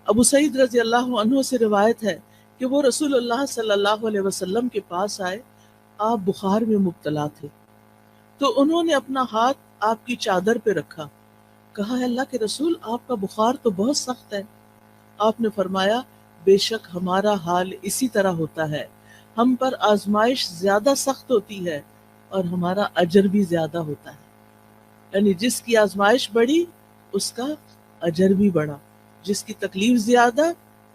ابو سعید رضی اللہ عنہ سے روایت ہے کہ وہ رسول اللہ صلی اللہ علیہ وسلم کے پاس آئے، آپ بخار میں مبتلا تھے، تو انہوں نے اپنا ہاتھ آپ کی چادر پہ رکھا، کہا ہے اللہ کے رسول آپ کا بخار تو بہت سخت ہے۔ آپ نے فرمایا بے شک ہمارا حال اسی طرح ہوتا ہے، ہم پر آزمائش زیادہ سخت ہوتی ہے اور ہمارا اجر بھی زیادہ ہوتا ہے، یعنی جس کی آزمائش بڑی اس کا اجر بھی بڑا، جس کی تکلیف زیادہ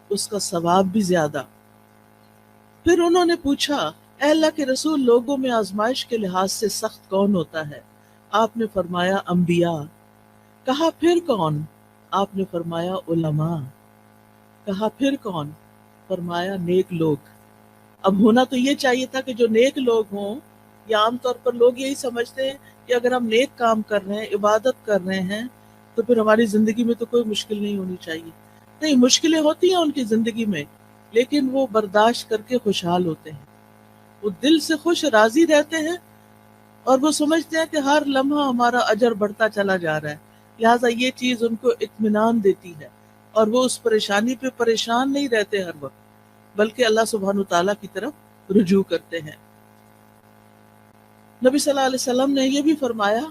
اس کا ثواب بھی زیادہ۔ پھر انہوں نے پوچھا اے اللہ کے رسول لوگوں میں آزمائش کے لحاظ سے سخت کون ہوتا ہے؟ آپ نے فرمایا انبیاء۔ کہا پھر کون؟ آپ نے فرمایا علماء۔ کہا پھر کون؟ فرمایا نیک لوگ۔ اب ہونا تو یہ چاہیے تھا کہ جو نیک لوگ ہوں، یا عام طور پر لوگ یہی سمجھتے ہیں کہ اگر ہم نیک کام کر رہے ہیں، عبادت کر رہے ہیں، تو پھر ہماری زندگی میں تو کوئی مشکل نہیں ہونی چاہیے۔ نہیں، مشکلیں ہوتی ہیں ان کی زندگی میں، لیکن وہ برداشت کر کے خوشحال ہوتے ہیں، وہ دل سے خوش راضی رہتے ہیں، اور وہ سمجھتے ہیں کہ ہر لمحہ ہمارا اجر بڑھتا چلا جا رہا ہے، لہٰذا یہ چیز ان کو اطمینان دیتی ہے، اور وہ اس پریشانی پہ پریشان نہیں رہتے ہر وقت، بلکہ اللہ سبحانہ تعالیٰ کی طرف رجوع کرتے ہیں۔ نبی صلی اللہ علیہ وسلم نے یہ بھی فرمایا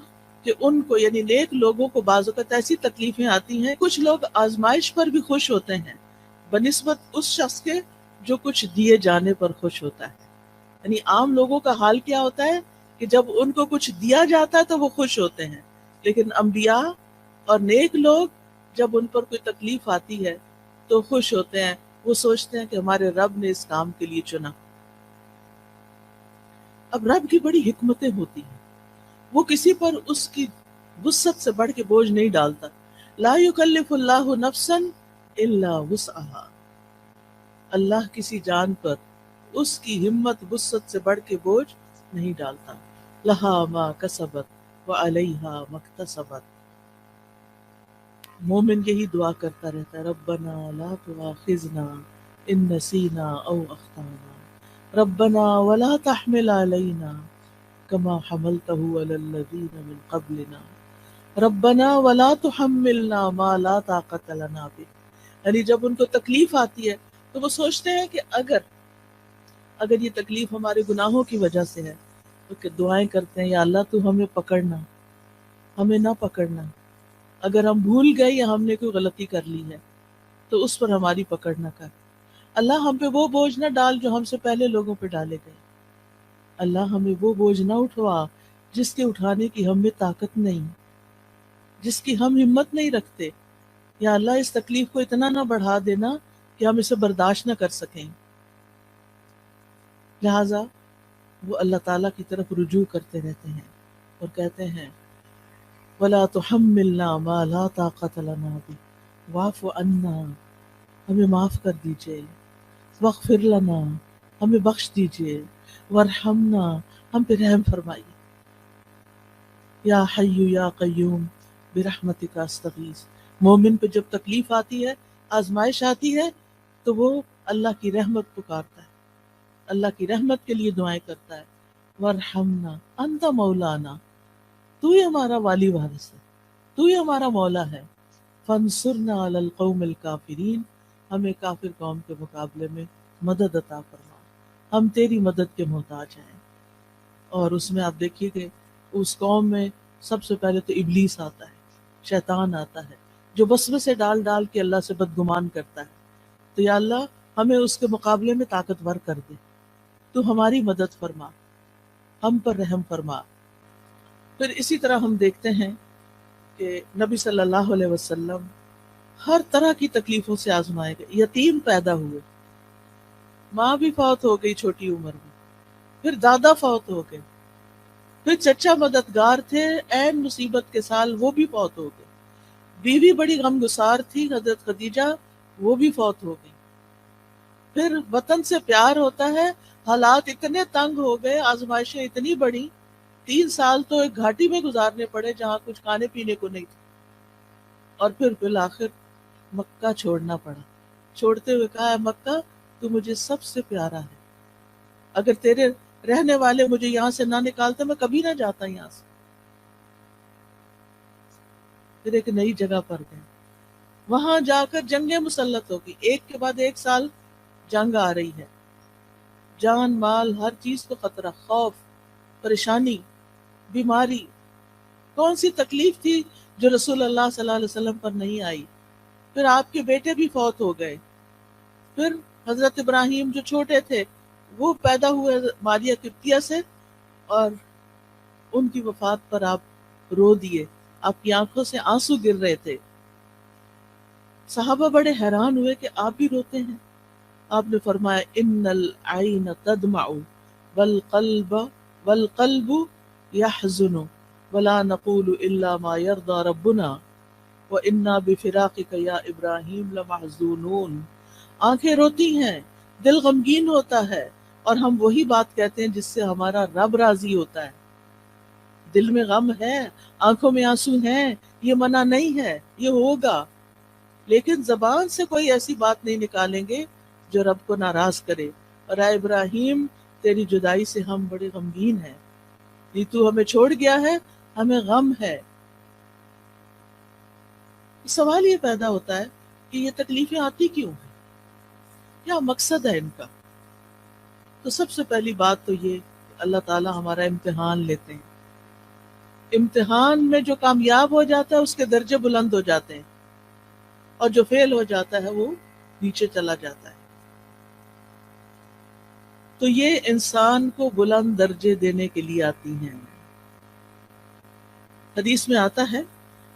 کہ ان کو یعنی نیک لوگوں کو بعض اوقات ایسی تکلیفیں آتی ہیں، کچھ لوگ آزمائش پر بھی خوش ہوتے ہیں بنسبت اس شخص کے جو کچھ دیے جانے پر خوش ہوتا ہے۔ یعنی عام لوگوں کا حال کیا ہوتا ہے کہ جب ان کو کچھ دیا جاتا ہے تو وہ خوش ہوتے ہیں، لیکن انبیاء اور نیک لوگ جب ان پر کوئی تکلیف آتی ہے تو خوش ہوتے ہیں، وہ سوچتے ہیں کہ ہمارے رب نے اس کام کے لیے چنا۔ اب رب کی بڑی حکمتیں ہوتی ہیں، وہ کسی پر اس کی وسعت سے بڑھ کے بوجھ نہیں ڈالتا۔ لا یکلف اللہ نفسا الا وسعها، اللہ کسی جان پر اس کی ہمت وسعت سے بڑھ کے بوجھ نہیں ڈالتا۔ لہا ما کسبت وعلیہا ما اکتسبت، مومن یہی دعا کرتا رہتا ہے ربنا لا تؤاخذنا ان نسینا او اخطانا ربنا ولا تحمل علینا کما حملته علی الذین من قبلنا ربنا ولا تحملنا ما لا طاقت لنا به۔ یعنی جب ان کو تکلیف آتی ہے تو وہ سوچتے ہیں کہ اگر یہ تکلیف ہمارے گناہوں کی وجہ سے ہے تو کہ دعائیں کرتے ہیں یا اللہ تو ہمیں پکڑنا، ہمیں نہ پکڑنا، اگر ہم بھول گئے یا ہم نے کوئی غلطی کر لی ہے تو اس پر ہماری پکڑ نہ کر، اللہ ہم پہ وہ بوجھ نہ ڈال جو ہم سے پہلے لوگوں پہ ڈالے گئے، اللہ ہمیں وہ بوجھ نہ اٹھوا جس کے اٹھانے کی ہم میں طاقت نہیں، جس کی ہم ہمت نہیں رکھتے، یا اللہ اس تکلیف کو اتنا نہ بڑھا دینا کہ ہم اسے برداشت نہ کر سکیں۔ لہٰذا وہ اللہ تعالیٰ کی طرف رجوع کرتے رہتے ہیں اور کہتے ہیں وَلَا تُحَمِّلْنَا مَا لَا طَاقَةَ لَنَا بِهِ وَاعْفُ عَنَّا، ہمیں معاف کر دیجئے، وَاغْفِرْ لَنَا، ہمیں بخش دیجئے، وَارْحَمْنَا، ہم پہ رحم فرمائیے، یا حی یا قیوم برحمتک استغیث۔ مومن پہ جب تکلیف آتی ہے، آزمائش آتی ہے، تو وہ اللہ کی رحمت پکارتا ہے، اللہ کی رحمت کے لیے دعائیں کرتا ہے، وَارْحَمْنَا أَنْتَ مَوْلَانَا، تو ہی ہمارا والی وارث ہے، تو ہی ہمارا مولا ہے، فَانْصُرْنَا عَلَى الْقَوْمِ الْكَافِرِينَ، ہمیں کافر قوم کے مقابلے میں مدد عطا فرما، ہم تیری مدد کے محتاج ہیں۔ اور اس میں آپ دیکھیے کہ اس قوم میں سب سے پہلے تو ابلیس آتا ہے، شیطان آتا ہے، جو وسوسے ڈال ڈال کے اللہ سے بدگمان کرتا ہے، تو یا اللہ ہمیں اس کے مقابلے میں طاقتور کر دے، تو ہماری مدد فرما، ہم پر رحم فرما۔ پھر اسی طرح ہم دیکھتے ہیں کہ نبی صلی اللہ علیہ وسلم ہر طرح کی تکلیفوں سے آزمائے گئے، یتیم پیدا ہوئے، ماں بھی فوت ہو گئی چھوٹی عمر میں، پھر دادا فوت ہو گئے، پھر چچا مددگار تھے عین مصیبت کے سال وہ بھی فوت ہو گئے، بیوی بڑی غمگسار تھی حضرت خدیجہ، وہ بھی فوت ہو گئی، پھر وطن سے پیار ہوتا ہے، حالات اتنے تنگ ہو گئے، آزمائشیں اتنی بڑی، 3 سال تو ایک گھاٹی میں گزارنے پڑے جہاں کچھ کھانے پینے کو نہیں تھا، اور پھر بالآخر مکہ چھوڑنا پڑا، چھوڑتے ہوئے کہا ہے مکہ تو مجھے سب سے پیارا ہے، اگر تیرے رہنے والے مجھے یہاں سے نہ نکالتے میں کبھی نہ جاتا یہاں سے۔ پھر ایک نئی جگہ پر گئے، وہاں جا کر جنگیں مسلط ہوگی، ایک کے بعد ایک سال جنگ آ رہی ہے، جان مال ہر چیز کو خطرہ، خوف، پریشانی، بیماری، کون سی تکلیف تھی جو رسول اللہ صلی اللہ علیہ وسلم پر نہیں آئی؟ پھر آپ کے بیٹے بھی فوت ہو گئے، پھر حضرت ابراہیم جو چھوٹے تھے وہ پیدا ہوئے ماریہ قبطیہ سے، اور ان کی وفات پر آپ رو دیے، آپ کی آنکھوں سے آنسو گر رہے تھے۔ صحابہ بڑے حیران ہوئے کہ آپ بھی روتے ہیں۔ آپ نے فرمایا ان العین تدمع والقلب والقلب يحزن ولا نقول الا ما يرضى ربنا وانا بفراقك یا ابراہیم لمحزونون۔ آنکھیں روتی ہیں، دل غمگین ہوتا ہے، اور ہم وہی بات کہتے ہیں جس سے ہمارا رب راضی ہوتا ہے۔ دل میں غم ہے، آنکھوں میں آنسو ہیں، یہ منع نہیں ہے، یہ ہوگا، لیکن زبان سے کوئی ایسی بات نہیں نکالیں گے جو رب کو ناراض کرے۔ اور اے ابراہیم، تیری جدائی سے ہم بڑے غمگین ہیں، یہ تو ہمیں چھوڑ گیا ہے، ہمیں غم ہے۔ سوال یہ پیدا ہوتا ہے کہ یہ تکلیفیں آتی کیوں ہیں، کیا مقصد ہے ان کا؟ تو سب سے پہلی بات تو یہ کہ اللہ تعالیٰ ہمارا امتحان لیتے ہیں۔ امتحان میں جو کامیاب ہو جاتا ہے اس کے درجے بلند ہو جاتے ہیں، اور جو فیل ہو جاتا ہے وہ نیچے چلا جاتا ہے۔ تو یہ انسان کو بلند درجے دینے کے لیے آتی ہیں۔ حدیث میں آتا ہے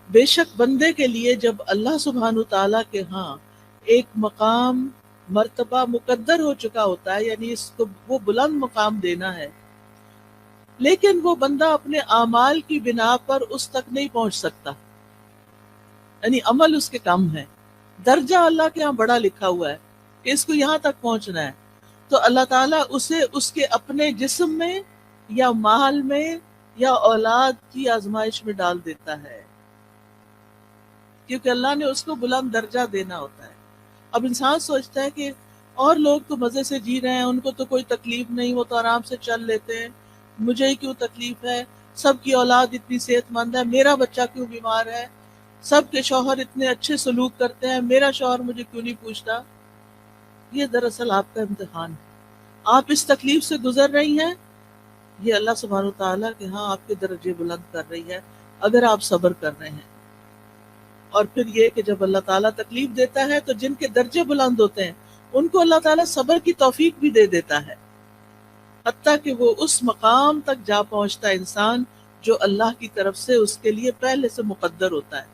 بے شک بندے کے لیے جب اللہ سبحانہ تعالیٰ کے ہاں ایک مقام مرتبہ مقدر ہو چکا ہوتا ہے، یعنی اس کو وہ بلند مقام دینا ہے، لیکن وہ بندہ اپنے اعمال کی بنا پر اس تک نہیں پہنچ سکتا، یعنی عمل اس کے کم ہے، درجہ اللہ کے ہاں بڑا لکھا ہوا ہے کہ اس کو یہاں تک پہنچنا ہے، تو اللہ تعالیٰ اسے اس کے اپنے جسم میں یا مال میں یا اولاد کی آزمائش میں ڈال دیتا ہے، کیونکہ اللہ نے اس کو بلند درجہ دینا ہوتا ہے۔ اب انسان سوچتا ہے کہ اور لوگ تو مزے سے جی رہے ہیں، ان کو تو کوئی تکلیف نہیں، وہ تو آرام سے چل لیتے ہیں، مجھے ہی کیوں تکلیف ہے، سب کی اولاد اتنی صحت مند ہے، میرا بچہ کیوں بیمار ہے، سب کے شوہر اتنے اچھے سلوک کرتے ہیں، میرا شوہر مجھے کیوں نہیں پوچھتا۔ یہ دراصل آپ کا امتحان ہے، آپ اس تکلیف سے گزر رہی ہیں، یہ اللہ سبحانہ تعالیٰ کے ہاں آپ کے درجے بلند کر رہی ہے اگر آپ صبر کر رہے ہیں۔ اور پھر یہ کہ جب اللہ تعالیٰ تکلیف دیتا ہے تو جن کے درجے بلند ہوتے ہیں ان کو اللہ تعالیٰ صبر کی توفیق بھی دے دیتا ہے، حتیٰ کہ وہ اس مقام تک جا پہنچتا ہے انسان جو اللہ کی طرف سے اس کے لیے پہلے سے مقدر ہوتا ہے۔